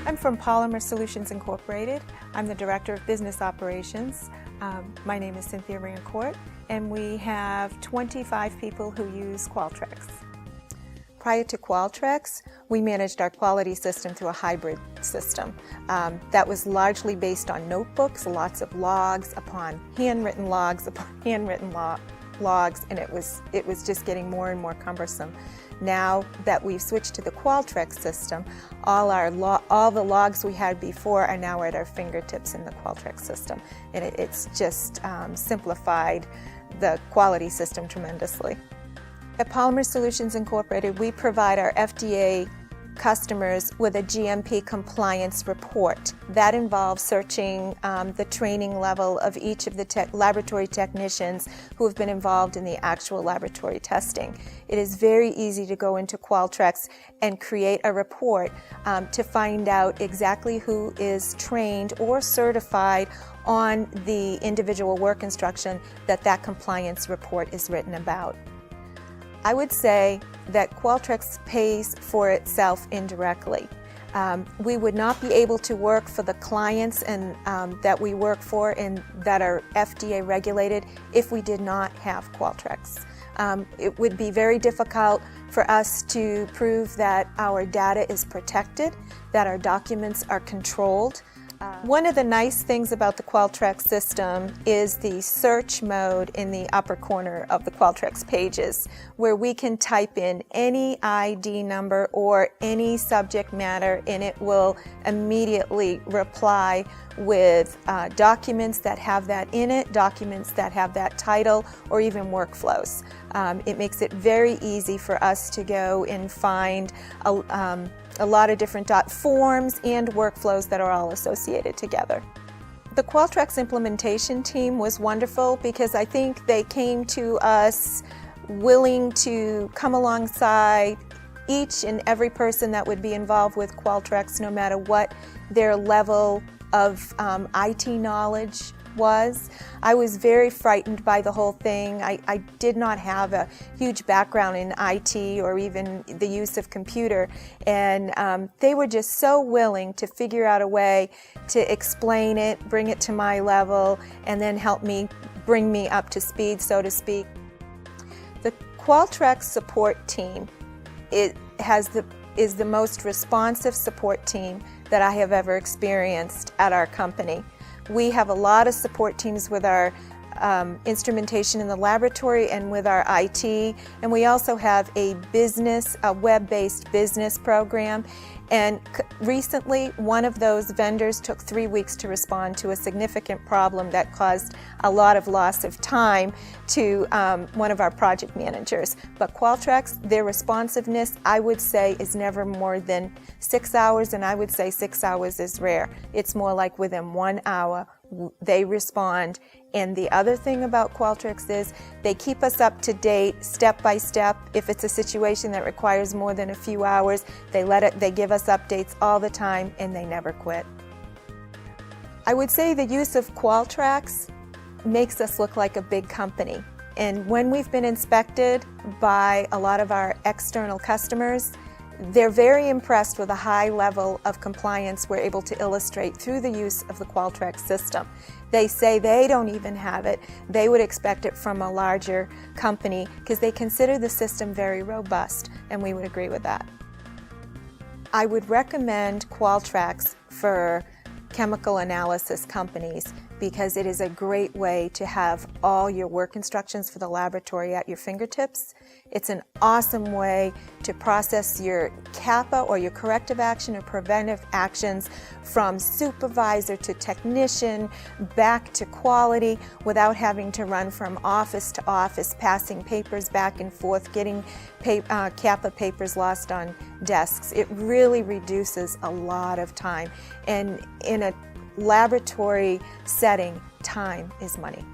I'm from Polymer Solutions Incorporated. I'm the Director of Business Operations. My name is Cynthia and we have 25 people who use Qualtrax. Prior to Qualtrax, we managed our quality system through a hybrid system that was largely based on notebooks, lots of logs upon handwritten logs and it was just getting more and more cumbersome. Now that we've switched to the Qualtrax system, all the logs we had before are now at our fingertips in the Qualtrax system, and it's just simplified the quality system tremendously. At Polymer Solutions Incorporated, we provide our FDA customers with a GMP compliance report. That involves searching the training level of each of the laboratory technicians who have been involved in the actual laboratory testing. It is very easy to go into Qualtrax and create a report to find out exactly who is trained or certified on the individual work instruction that compliance report is written about. I would say that Qualtrax pays for itself indirectly. We would not be able to work for the clients that we work for and that are FDA regulated if we did not have Qualtrax. It would be very difficult for us to prove that our data is protected, that our documents are controlled. One of the nice things about the Qualtrax system is the search mode in the upper corner of the Qualtrax pages, where we can type in any ID number or any subject matter and it will immediately reply with documents that have that in it, documents that have that title, or even workflows. It makes it very easy for us to go and find a lot of different forms and workflows that are all associated together. The Qualtrax implementation team was wonderful because I think they came to us willing to come alongside each and every person that would be involved with Qualtrax, no matter what their level of IT knowledge was. I was very frightened by the whole thing. I did not have a huge background in IT or even the use of computer, and they were just so willing to figure out a way to explain it, bring it to my level, and then help me bring me up to speed, so to speak. The Qualtrax support team is the most responsive support team that I have ever experienced at our company. We have a lot of support teams with our instrumentation in the laboratory and with our IT, and we also have a web-based business program. And recently, one of those vendors took 3 weeks to respond to a significant problem that caused a lot of loss of time to one of our project managers. But Qualtrax, their responsiveness, I would say, is never more than 6 hours, and I would say 6 hours is rare. It's more like within 1 hour, they respond. And the other thing about Qualtrax is they keep us up to date step by step. If it's a situation that requires more than a few hours, they give us updates all the time, and they never quit. I would say the use of Qualtrax makes us look like a big company. And when we've been inspected by a lot of our external customers, they're very impressed with the high level of compliance we're able to illustrate through the use of the Qualtrax system. They say they don't even have it. They would expect it from a larger company because they consider the system very robust, and we would agree with that. I would recommend Qualtrax for chemical analysis companies because it is a great way to have all your work instructions for the laboratory at your fingertips. It's an awesome way to process your CAPA or your corrective action or preventive actions from supervisor to technician back to quality without having to run from office to office, passing papers back and forth, getting CAPA papers lost on desks. It really reduces a lot of time, and in a laboratory setting, time is money.